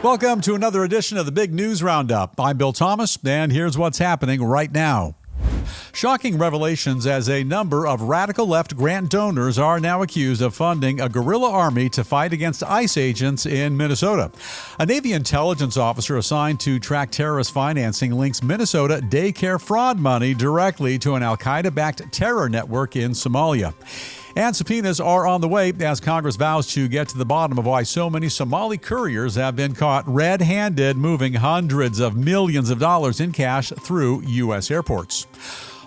Welcome to another edition of the Big News Roundup. I'm Bill Thomas, and here's what's happening right now. Shocking revelations as a number of radical left grant donors are now accused of funding a guerrilla army to fight against ICE agents in Minnesota. A Navy intelligence officer assigned to track terrorist financing links Minnesota daycare fraud money directly to an al-Qaeda-backed terror network in Somalia. And subpoenas are on the way as Congress vows to get to the bottom of why so many Somali couriers have been caught red-handed moving hundreds of millions of dollars in cash through U.S. airports.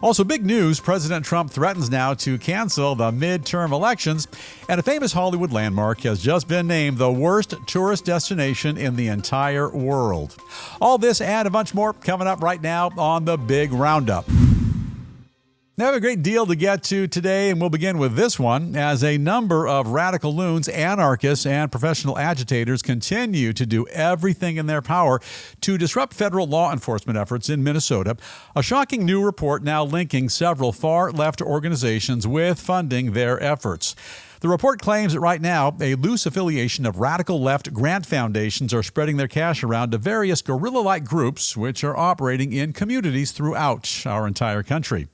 Also, big news, President Trump threatens now to cancel the midterm elections, and a famous Hollywood landmark has just been named the worst tourist destination in the entire world. All this and a bunch more coming up right now on the Big Roundup. Now, we have a great deal to get to today, and we'll begin with this one as a number of radical loons, anarchists, and professional agitators continue to do everything in their power to disrupt federal law enforcement efforts in Minnesota. A shocking new report now linking several far-left organizations with funding their efforts. The report claims that right now, a loose affiliation of radical left grant foundations are spreading their cash around to various guerrilla-like groups which are operating in communities throughout our entire country.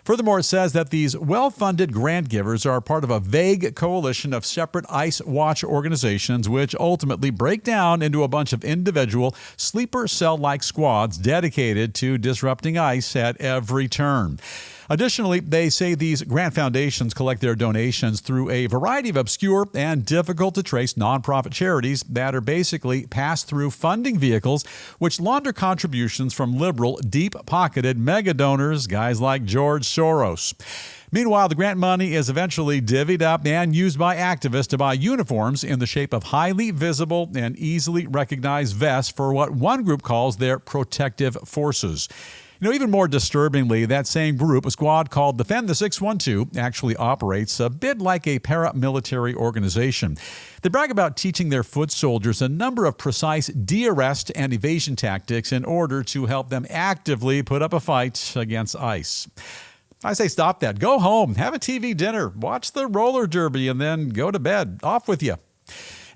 Furthermore, it says that these well-funded grant givers are part of a vague coalition of separate ICE watch organizations, which ultimately break down into a bunch of individual sleeper cell-like squads dedicated to disrupting ICE at every turn. Additionally, they say these grant foundations collect their donations through a variety of obscure and difficult-to-trace nonprofit charities that are basically pass-through funding vehicles which launder contributions from liberal, deep-pocketed mega-donors, guys like George Soros. Meanwhile, the grant money is eventually divvied up and used by activists to buy uniforms in the shape of highly visible and easily recognized vests for what one group calls their protective forces. Even more disturbingly, that same group, a squad called Defend the 612, actually operates a bit like a paramilitary organization. They brag about teaching their foot soldiers a number of precise de-arrest and evasion tactics in order to help them actively put up a fight against ICE. I say stop that. Go home, have a TV dinner, watch the roller derby, and then go to bed. Off with you.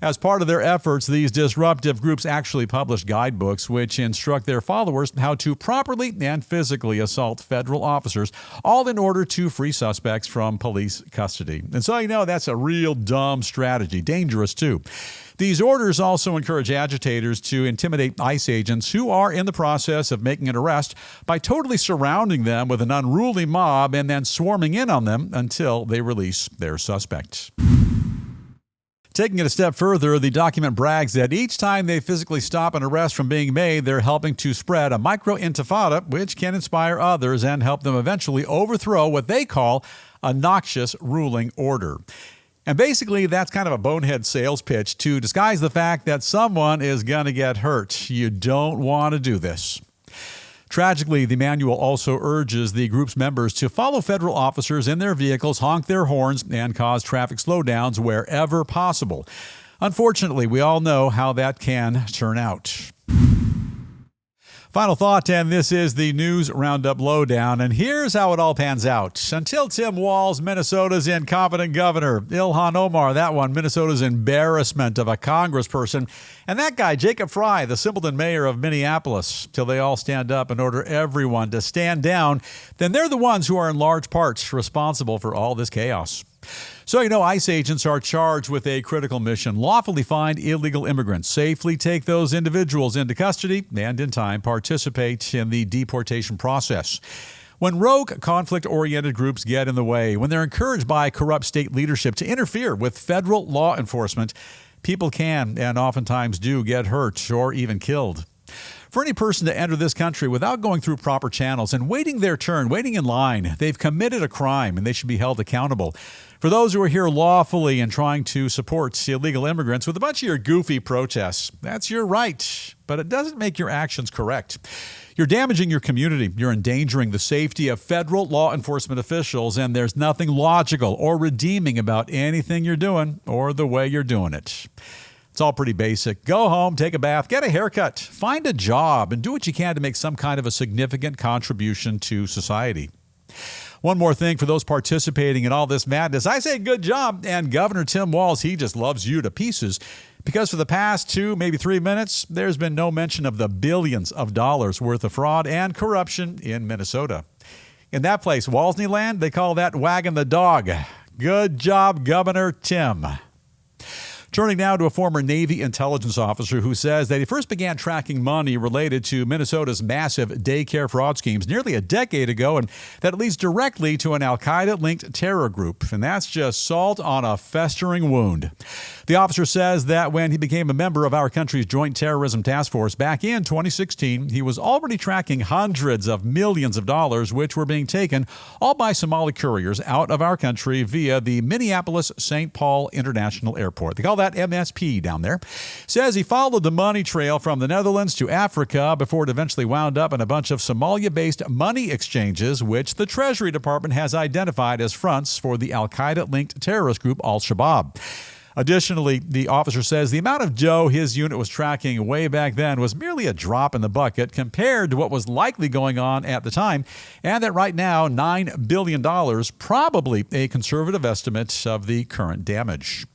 As part of their efforts, these disruptive groups actually publish guidebooks which instruct their followers how to properly and physically assault federal officers, all in order to free suspects from police custody. And so that's a real dumb strategy, dangerous too. These orders also encourage agitators to intimidate ICE agents who are in the process of making an arrest by totally surrounding them with an unruly mob and then swarming in on them until they release their suspect. Taking it a step further, the document brags that each time they physically stop an arrest from being made, they're helping to spread a micro-intifada, which can inspire others and help them eventually overthrow what they call a noxious ruling order. And basically, that's kind of a bonehead sales pitch to disguise the fact that someone is going to get hurt. You don't want to do this. Tragically, the manual also urges the group's members to follow federal officers in their vehicles, honk their horns, and cause traffic slowdowns wherever possible. Unfortunately, we all know how that can turn out. Final thought, and this is the News Roundup Lowdown, and here's how it all pans out. Until Tim Walz, Minnesota's incompetent governor, Ilhan Omar, that one, Minnesota's embarrassment of a congressperson, and that guy, Jacob Fry, the simpleton mayor of Minneapolis, till they all stand up and order everyone to stand down, then they're the ones who are in large part responsible for all this chaos. So, ICE agents are charged with a critical mission: lawfully find illegal immigrants, safely take those individuals into custody, and in time participate in the deportation process. When rogue, conflict-oriented groups get in the way, when they're encouraged by corrupt state leadership to interfere with federal law enforcement, people can and oftentimes do get hurt or even killed. For any person to enter this country without going through proper channels and waiting their turn, waiting in line, they've committed a crime and they should be held accountable. For those who are here lawfully and trying to support illegal immigrants with a bunch of your goofy protests, that's your right, but it doesn't make your actions correct. You're damaging your community. You're endangering the safety of federal law enforcement officials, and there's nothing logical or redeeming about anything you're doing or the way you're doing it. It's all pretty basic. Go home, take a bath, get a haircut, find a job, and do what you can to make some kind of a significant contribution to society. One more thing for those participating in all this madness. I say good job, and Governor Tim Walz, he just loves you to pieces Because for the past 2, maybe 3 minutes, there's been no mention of the billions of dollars worth of fraud and corruption in Minnesota. In that place, Walsney land, they call that wagging the dog. Good job, Governor Tim. Turning now to a former Navy intelligence officer who says that he first began tracking money related to Minnesota's massive daycare fraud schemes nearly a decade ago, and that leads directly to an al-Qaeda-linked terror group. And that's just salt on a festering wound. The officer says that when he became a member of our country's Joint Terrorism Task Force back in 2016, he was already tracking hundreds of millions of dollars, which were being taken all by Somali couriers out of our country via the Minneapolis-St. Paul International Airport. They call that MSP down there. Says he followed the money trail from the Netherlands to Africa before it eventually wound up in a bunch of Somalia-based money exchanges, which the Treasury Department has identified as fronts for the al-Qaeda-linked terrorist group Al-Shabaab. Additionally, the officer says the amount of dough his unit was tracking way back then was merely a drop in the bucket compared to what was likely going on at the time, and that right now, $9 billion, probably a conservative estimate of the current damage.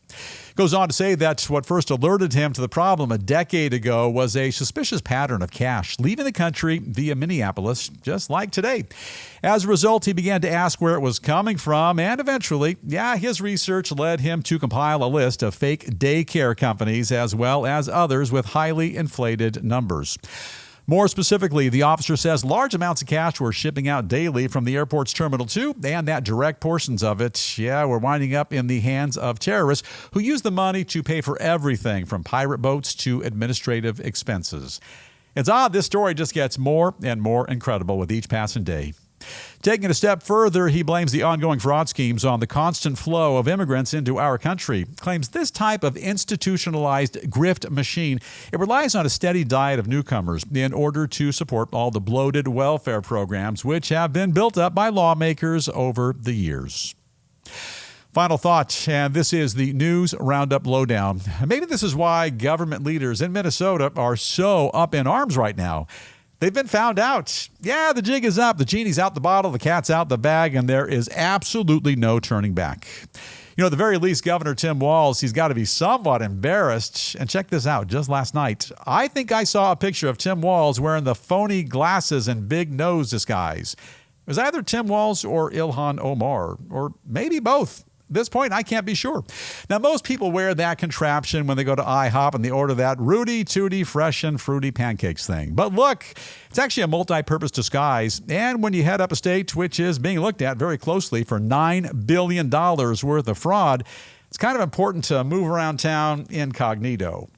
Goes on to say that what first alerted him to the problem a decade ago was a suspicious pattern of cash leaving the country via Minneapolis, just like today. As a result, he began to ask where it was coming from, and eventually, his research led him to compile a list of fake daycare companies as well as others with highly inflated numbers. More specifically, the officer says large amounts of cash were shipping out daily from the airport's Terminal 2, and that direct portions of it, were winding up in the hands of terrorists who used the money to pay for everything from pirate boats to administrative expenses. It's odd this story just gets more and more incredible with each passing day. Taking it a step further, he blames the ongoing fraud schemes on the constant flow of immigrants into our country. Claims this type of institutionalized grift machine, it relies on a steady diet of newcomers in order to support all the bloated welfare programs which have been built up by lawmakers over the years. Final thought, and this is the News Roundup Lowdown. Maybe this is why government leaders in Minnesota are so up in arms right now. They've been found out. The jig is up. The genie's out the bottle. The cat's out the bag, and there is absolutely no turning back. At the very least, Governor Tim Walz, he's got to be somewhat embarrassed. And check this out. Just last night, I think I saw a picture of Tim Walz wearing the phony glasses and big nose disguise. It was either Tim Walz or Ilhan Omar, or maybe both. At this point, I can't be sure. Now, most people wear that contraption when they go to IHOP and they order that Rudy Tooty Fresh and Fruity Pancakes thing. But look, it's actually a multi-purpose disguise. And when you head up a state which is being looked at very closely for $9 billion worth of fraud, it's kind of important to move around town incognito.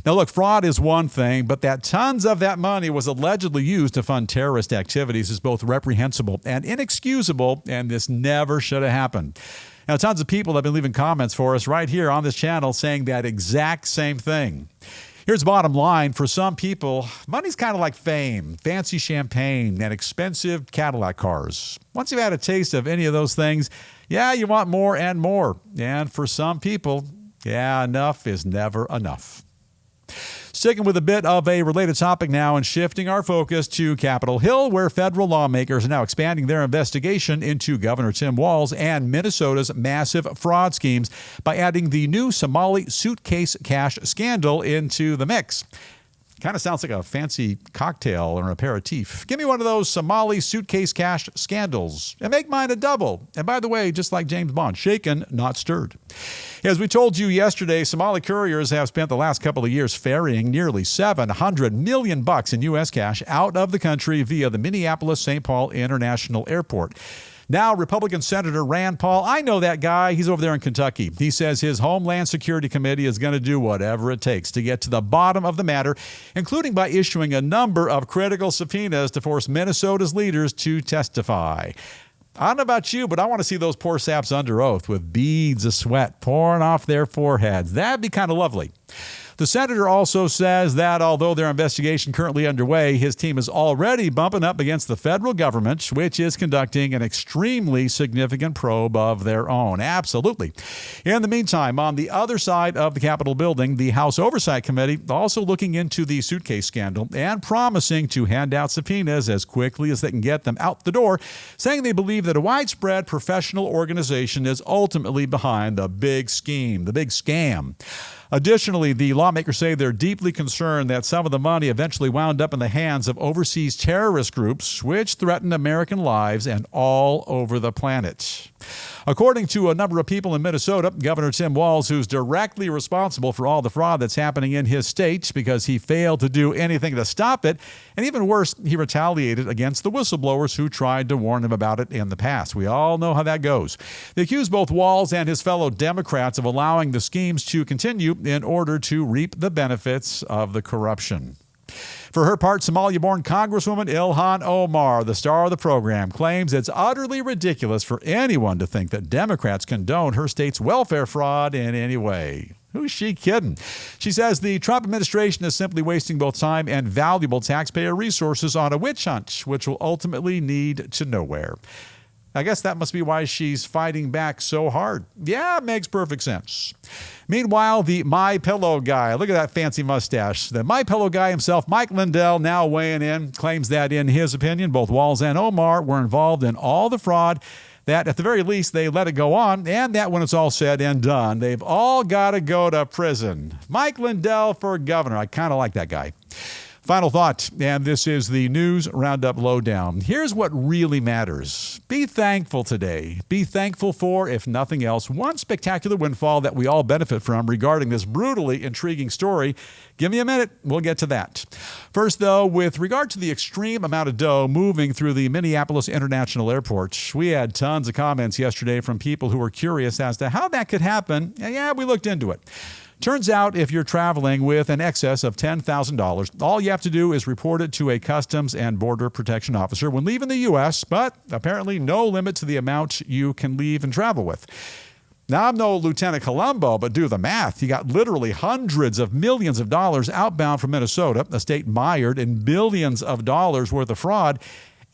Now, look, fraud is one thing, but that tons of that money was allegedly used to fund terrorist activities is both reprehensible and inexcusable, and this never should have happened. Now, tons of people have been leaving comments for us right here on this channel saying that exact same thing. Here's the bottom line. For some people, money's kind of like fame, fancy champagne, and expensive Cadillac cars. Once you've had a taste of any of those things, you want more and more. And for some people, enough is never enough. Sticking with a bit of a related topic now and shifting our focus to Capitol Hill, where federal lawmakers are now expanding their investigation into Governor Tim Walz and Minnesota's massive fraud schemes by adding the new Somali Suitcase cash scandal into the mix. Kind of sounds like a fancy cocktail or an aperitif. Give me one of those Somali Suitcase cash scandals and make mine a double. And by the way, just like James Bond, shaken, not stirred. As we told you yesterday, Somali couriers have spent the last couple of years ferrying nearly $700 million in U.S. cash out of the country via the Minneapolis-St. Paul International Airport. Now, Republican Senator Rand Paul, I know that guy. He's over there in Kentucky. He says his Homeland Security Committee is going to do whatever it takes to get to the bottom of the matter, including by issuing a number of critical subpoenas to force Minnesota's leaders to testify. I don't know about you, but I want to see those poor saps under oath with beads of sweat pouring off their foreheads. That'd be kind of lovely. The senator also says that although their investigation currently underway, his team is already bumping up against the federal government, which is conducting an extremely significant probe of their own. Absolutely. In the meantime, on the other side of the Capitol building, the House Oversight Committee also looking into the suitcase scandal and promising to hand out subpoenas as quickly as they can get them out the door, saying they believe that a widespread professional organization is ultimately behind the big scheme, the big scam. Additionally, the lawmakers say they're deeply concerned that some of the money eventually wound up in the hands of overseas terrorist groups, which threaten American lives and all over the planet. According to a number of people in Minnesota, Governor Tim Walz, who's directly responsible for all the fraud that's happening in his state because he failed to do anything to stop it, and even worse, he retaliated against the whistleblowers who tried to warn him about it in the past. We all know how that goes. They accuse both Walz and his fellow Democrats of allowing the schemes to continue in order to reap the benefits of the corruption. For her part, Somalia-born Congresswoman Ilhan Omar, the star of the program, claims it's utterly ridiculous for anyone to think that Democrats condone her state's welfare fraud in any way. Who's she kidding? She says the Trump administration is simply wasting both time and valuable taxpayer resources on a witch hunt, which will ultimately lead to nowhere. I guess that must be why she's fighting back so hard. Yeah, it makes perfect sense. Meanwhile, the My Pillow guy, look at that fancy mustache. The My Pillow guy himself, Mike Lindell, now weighing in, claims that in his opinion, both Walz and Omar were involved in all the fraud, that at the very least they let it go on, and that when it's all said and done, they've all got to go to prison. Mike Lindell for governor. I kind of like that guy. Final thought, and this is the News Roundup Lowdown. Here's what really matters. Be thankful today. Be thankful for, if nothing else, one spectacular windfall that we all benefit from regarding this brutally intriguing story. Give me a minute. We'll get to that. First, though, with regard to the extreme amount of dough moving through the Minneapolis International Airport, we had tons of comments yesterday from people who were curious as to how that could happen. Yeah, we looked into it. Turns out if you're traveling with an excess of $10,000, all you have to do is report it to a Customs and Border Protection officer when leaving the U.S., but apparently no limit to the amount you can leave and travel with. Now, I'm no Lieutenant Columbo, but do the math. You got literally hundreds of millions of dollars outbound from Minnesota, a state mired in billions of dollars worth of fraud,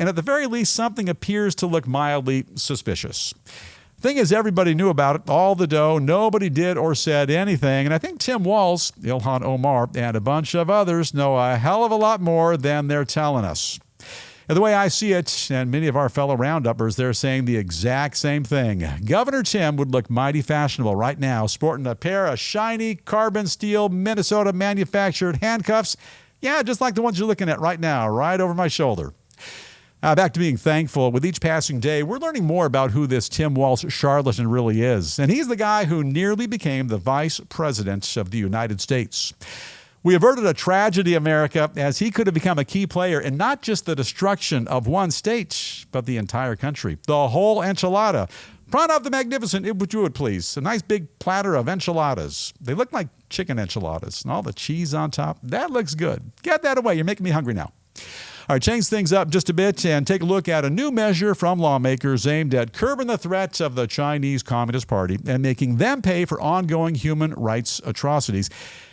and at the very least, something appears to look mildly suspicious. Thing is, everybody knew about it, all the dough, nobody did or said anything, and I think Tim Walz, Ilhan Omar, and a bunch of others know a hell of a lot more than they're telling us. And the way I see it, and many of our fellow Rounduppers, they're saying the exact same thing. Governor Tim would look mighty fashionable right now, sporting a pair of shiny carbon steel Minnesota manufactured handcuffs. Yeah, just like the ones you're looking at right now, right over my shoulder. Back to being thankful. With each passing day, we're learning more about who this Tim Walz charlatan really is. And he's the guy who nearly became the vice president of the United States. We averted a tragedy, America, as he could have become a key player in not just the destruction of one state, but the entire country. The whole enchilada. Prawn of the Magnificent, if you would please. A nice big platter of enchiladas. They look like chicken enchiladas, and all the cheese on top. That looks good. Get that away. You're making me hungry now. All right, change things up just a bit and take a look at a new measure from lawmakers aimed at curbing the threat of the Chinese Communist Party and making them pay for ongoing human rights atrocities.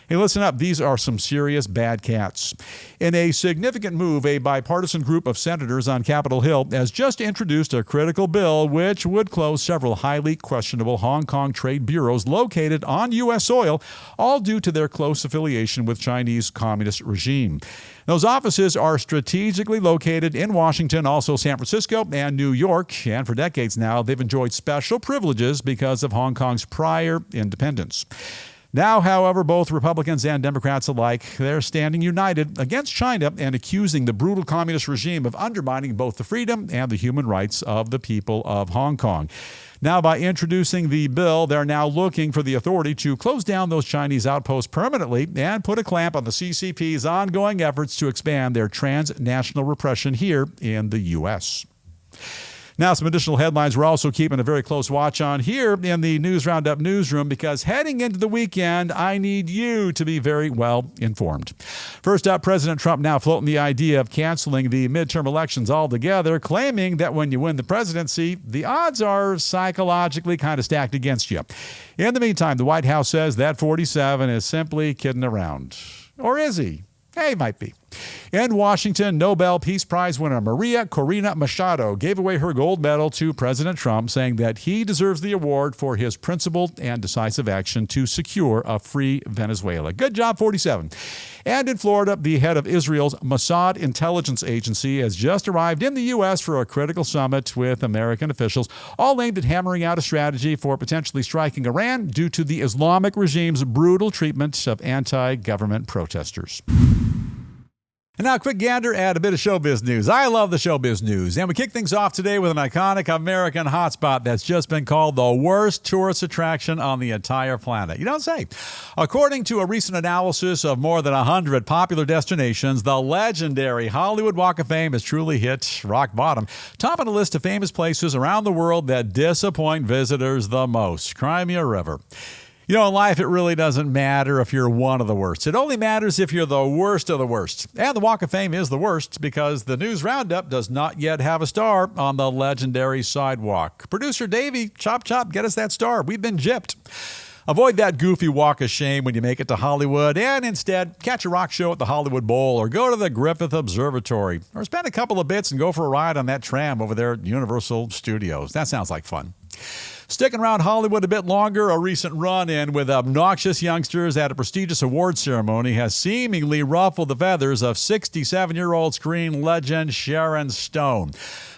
Hey, listen up. These are some serious bad cats. In a significant move, a bipartisan group of senators on Capitol Hill has just introduced a critical bill which would close several highly questionable Hong Kong trade bureaus located on U.S. soil, all due to their close affiliation with Chinese communist regime. Those offices are strategically located in Washington, also San Francisco and New York, and for decades now, they've enjoyed special privileges because of Hong Kong's prior independence. Now, however, both Republicans and Democrats alike, they're standing united against China and accusing the brutal communist regime of undermining both the freedom and the human rights of the people of Hong Kong. Now, by introducing the bill, they're now looking for the authority to close down those Chinese outposts permanently and put a clamp on the CCP's ongoing efforts to expand their transnational repression here in the U.S. Now, some additional headlines we're also keeping a very close watch on here in the News Roundup newsroom because heading into the weekend, I need you to be very well informed. First up, President Trump now floating the idea of canceling the midterm elections altogether, claiming that when you win the presidency, the odds are psychologically kind of stacked against you. In the meantime, the White House says that 47 is simply kidding around. Or is he? Hey, he might be. In Washington, Nobel Peace Prize winner Maria Corina Machado gave away her gold medal to President Trump, saying that he deserves the award for his principled and decisive action to secure a free Venezuela. Good job, 47. And in Florida, the head of Israel's Mossad intelligence agency has just arrived in the U.S. for a critical summit with American officials, all aimed at hammering out a strategy for potentially striking Iran due to the Islamic regime's brutal treatment of anti-government protesters. And now a quick gander at a bit of showbiz news. I love the showbiz news. And we kick things off today with an iconic American hotspot that's just been called the worst tourist attraction on the entire planet. You don't say. According to a recent analysis of more than 100 popular destinations, the legendary Hollywood Walk of Fame has truly hit rock bottom, topping a list of famous places around the world that disappoint visitors the most. Cry me a river. You know, in life, it really doesn't matter if you're one of the worst. It only matters if you're the worst of the worst. And the Walk of Fame is the worst because the News Roundup does not yet have a star on the legendary sidewalk. Producer Davey, chop, get us that star. We've been gypped. Avoid that goofy walk of shame when you make it to Hollywood and instead catch a rock show at the Hollywood Bowl or go to the Griffith Observatory or spend a couple of bits and go for a ride on that tram over there at Universal Studios. That sounds like fun. Sticking around Hollywood a bit longer, a recent run-in with obnoxious youngsters at a prestigious awards ceremony has seemingly ruffled the feathers of 67-year-old screen legend Sharon Stone.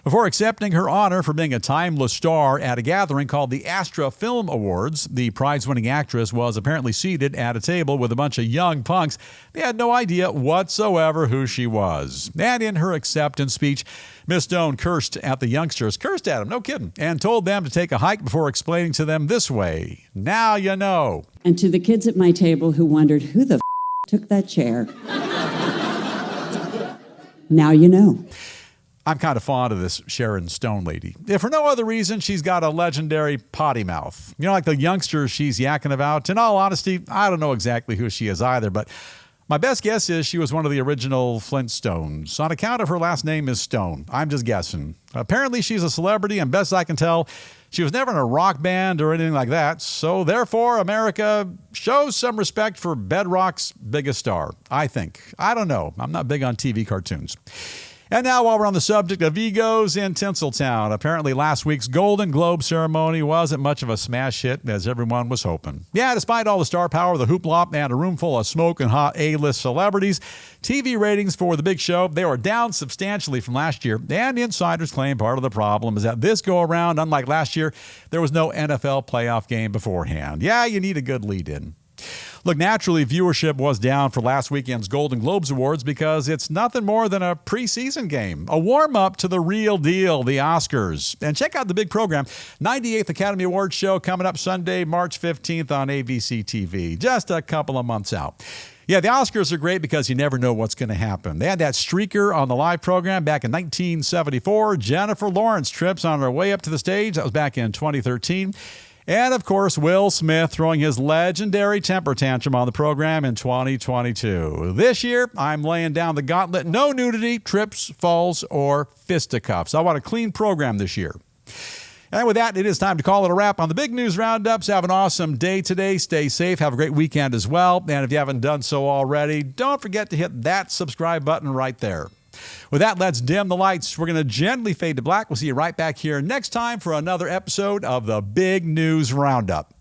Before accepting her honor for being a timeless star at a gathering called the Astra Film Awards, the prize-winning actress was apparently seated at a table with a bunch of young punks. They had no idea whatsoever who she was. And in her acceptance speech, Miss Stone cursed at the youngsters, cursed at them, no kidding, and told them to take a hike before explaining to them this way, "Now you know." And to the kids at my table who wondered who the took that chair, now you know. I'm kind of fond of this Sharon Stone lady. If for no other reason, she's got a legendary potty mouth. You know, like the youngsters she's yakking about. In all honesty, I don't know exactly who she is either, but my best guess is she was one of the original Flintstones. On account of her last name is Stone. I'm just guessing. Apparently, she's a celebrity, and best I can tell, she was never in a rock band or anything like that. So therefore, America shows some respect for Bedrock's biggest star, I think. I don't know. I'm not big on TV cartoons. And now, while we're on the subject of egos in Tinseltown, apparently last week's Golden Globe ceremony wasn't much of a smash hit as everyone was hoping. Yeah, despite all the star power, the hoopla, and a room full of smoking hot A-list celebrities, TV ratings for the big show, they were down substantially from last year. And insiders claim part of the problem is that this go-around, unlike last year, there was no NFL playoff game beforehand. Yeah, you need a good lead-in. Look, naturally, viewership was down for last weekend's Golden Globes Awards because it's nothing more than a preseason game, a warm-up to the real deal, the Oscars. And check out the big program, 98th Academy Awards show coming up Sunday, March 15th on ABC TV, just a couple of months out. Yeah, the Oscars are great because you never know what's going to happen. They had that streaker on the live program back in 1974. Jennifer Lawrence trips on her way up to the stage. That was back in 2013. And, of course, Will Smith throwing his legendary temper tantrum on the program in 2022. This year, I'm laying down the gauntlet. No nudity, trips, falls, or fisticuffs. I want a clean program this year. And with that, it is time to call it a wrap on the Big News Roundups. Have an awesome day today. Stay safe. Have a great weekend as well. And if you haven't done so already, don't forget to hit that subscribe button right there. With that, let's dim the lights. We're going to gently fade to black. We'll see you right back here next time for another episode of the Big News Roundup.